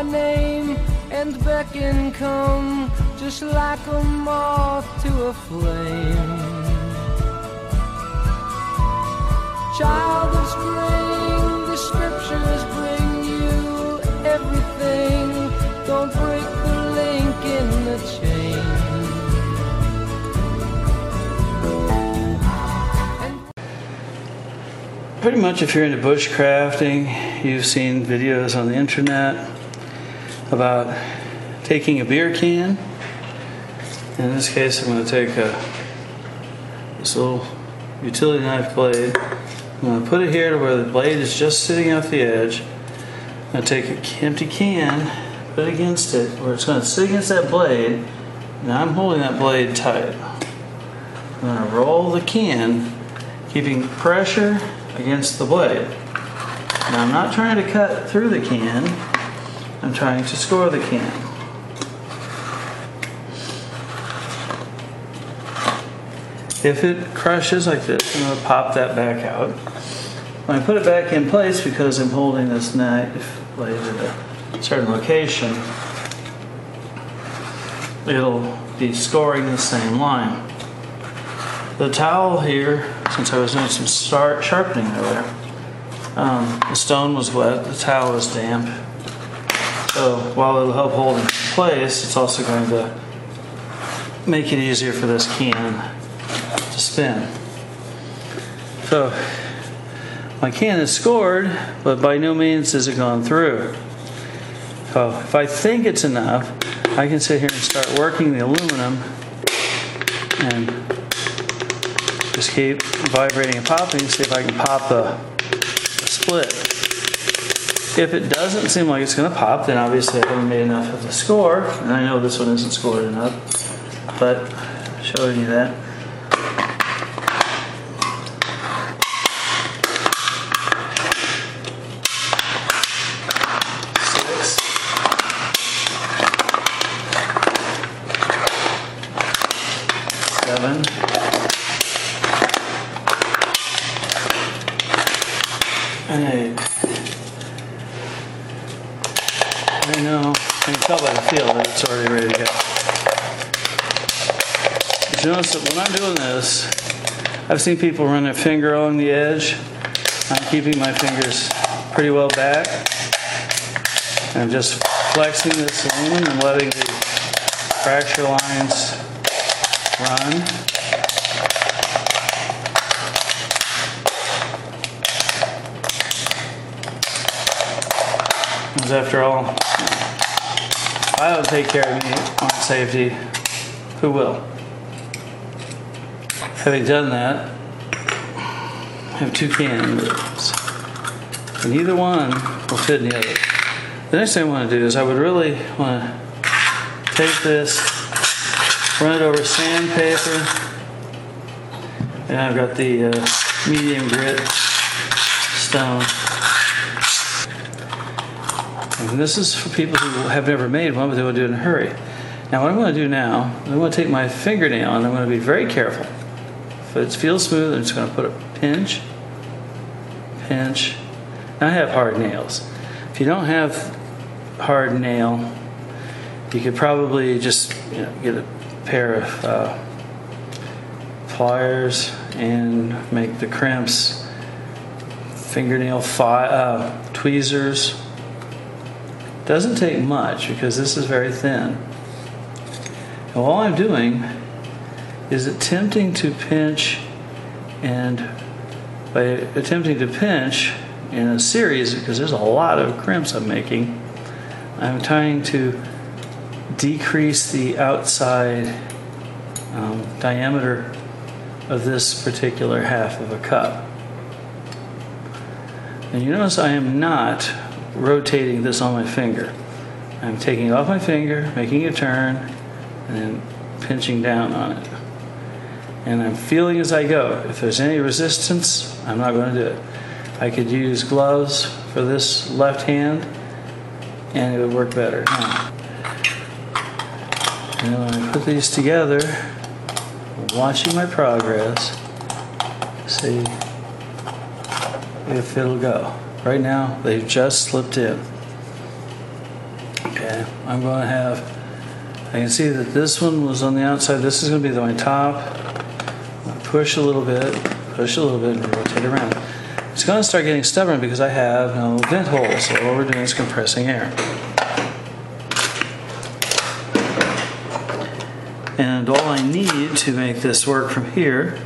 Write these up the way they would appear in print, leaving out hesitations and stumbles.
my name and beckon, come, just like a moth to a flame. Child of spring, the scriptures bring you everything. Don't break the link in the chain. Pretty much if you're into bushcrafting, you've seen videos on the internet about taking a beer can. In this case, I'm going to take this little utility knife blade. I'm going to put it here to where the blade is just sitting off the edge. I'm going to take an empty can, put it against it, where it's going to sit against that blade. Now I'm holding that blade tight. I'm going to roll the can, keeping pressure against the blade. Now I'm not trying to cut through the can, I'm trying to score the can. If it crushes like this, I'm going to pop that back out. When I put it back in place, because I'm holding this knife blade at a certain location, it'll be scoring the same line. The towel here, since I was doing some sharpening earlier, the stone was wet, the towel was damp. So while it'll help hold it in place, it's also going to make it easier for this can to spin. So my can is scored, but by no means has it gone through. So if I think it's enough, I can sit here and start working the aluminum and just keep vibrating and popping, see if I can pop the split. If it doesn't seem like it's going to pop, then obviously I haven't made enough of the score, and I know this one isn't scored enough, but showing you that. Seven. And 8. I know, I can tell by the feel that it's already ready to go. But you notice that when I'm doing this, I've seen people run their finger along the edge. I'm keeping my fingers pretty well back. I'm just flexing this aluminum and letting the fracture lines run. Because after all, if I don't take care of me on safety, who will? Having done that, I have 2 cans, and either one will fit in the other. The next thing I want to do is I would really want to take this, run it over sandpaper, and I've got the medium grit stone. And this is for people who have never made one, but they want to do it in a hurry. Now what I'm going to do now, I'm going to take my fingernail and I'm going to be very careful. If it feels smooth, I'm just going to put a pinch, pinch. Now I have hard nails. If you don't have hard nail, you could probably just get a pair of pliers and make the crimps fingernail tweezers. Doesn't take much because this is very thin. And all I'm doing is attempting to pinch, and by attempting to pinch in a series, because there's a lot of crimps I'm making, I'm trying to decrease the outside diameter of this particular half of a cup. And you notice I am not rotating this on my finger. I'm taking it off my finger, making a turn, and then pinching down on it. And I'm feeling as I go. If there's any resistance, I'm not going to do it. I could use gloves for this left hand, and it would work better. And when I put these together, watching my progress, see if it'll go. Right now, they've just slipped in. Okay, I'm going to have, I can see that this one was on the outside. This is going to be my top. I'm going to push a little bit, and rotate around. It's going to start getting stubborn because I have no vent hole, so all we're doing is compressing air. And all I need to make this work from here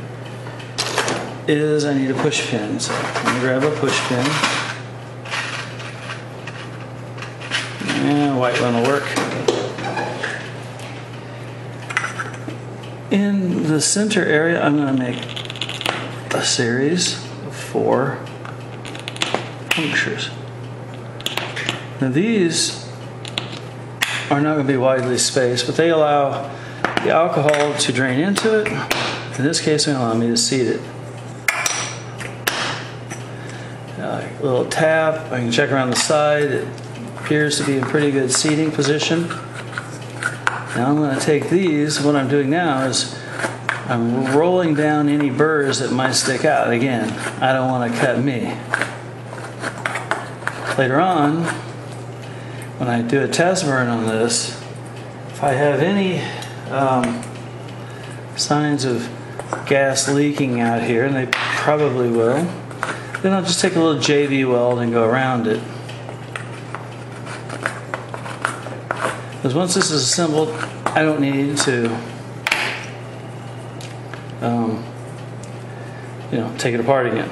is I need a push pin. So I'm going to grab a push pin. Yeah, white one will work. In the center area, I'm going to make a series of 4 punctures. Now these are not going to be widely spaced, but they allow the alcohol to drain into it. In this case, they allow me to seat it. A little tap, I can check around the side. It appears to be in pretty good seating position. Now I'm going to take these. What I'm doing now is I'm rolling down any burrs that might stick out. Again, I don't want to cut me. Later on, when I do a test burn on this, if I have any signs of gas leaking out here, and they probably will, then I'll just take a little JV weld and go around it. Because once this is assembled, I don't need to take it apart again.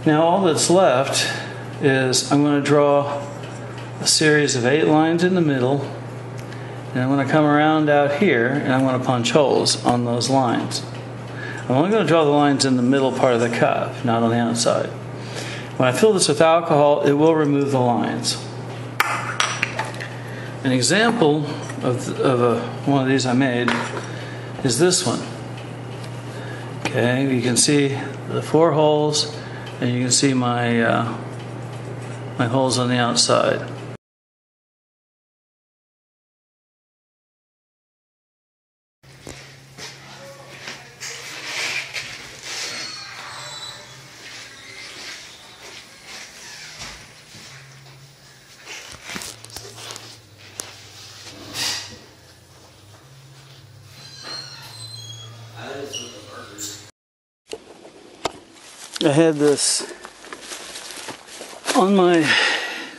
Now all that's left is I'm going to draw a series of 8 lines in the middle, and I'm going to come around out here and I'm going to punch holes on those lines. I'm only going to draw the lines in the middle part of the cup, not on the outside. When I fill this with alcohol, it will remove the lines. An example of one of these I made is this one. Okay, you can see the 4 holes, and you can see my my holes on the outside. I had this on my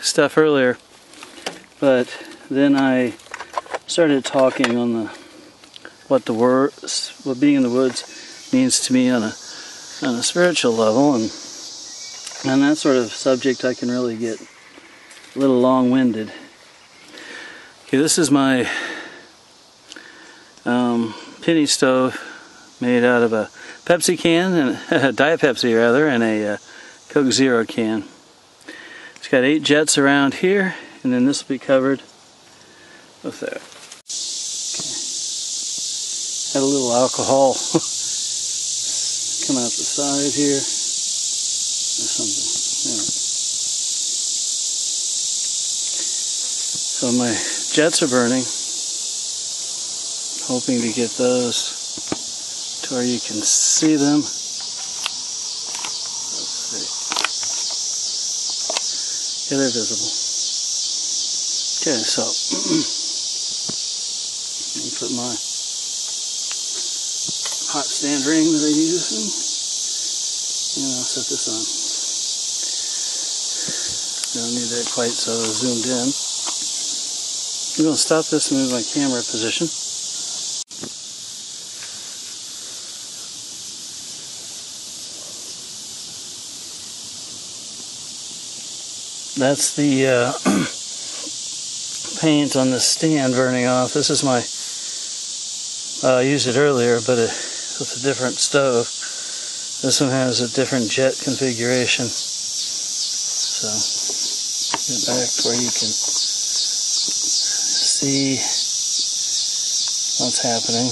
stuff earlier, but then I started talking on what being in the woods means to me on a spiritual level, and on that sort of subject I can really get a little long-winded. Okay, this is my penny stove made out of a Pepsi can, and a Diet Pepsi rather, and a Coke Zero can. It's got 8 jets around here, and then this will be covered with that. Okay. Had a little alcohol come out the side here, or something. Yeah. So my jets are burning. Hoping to get those to where you can see them. Let's see. Yeah, they're visible. Okay, so let me put my hot stand ring that I use, and I'll set this on. Don't need that quite so zoomed in. I'm going to stop this and move my camera position. That's the paint on the stand burning off. This is my, I used it earlier, but with a different stove. This one has a different jet configuration. So, get back where you can see what's happening.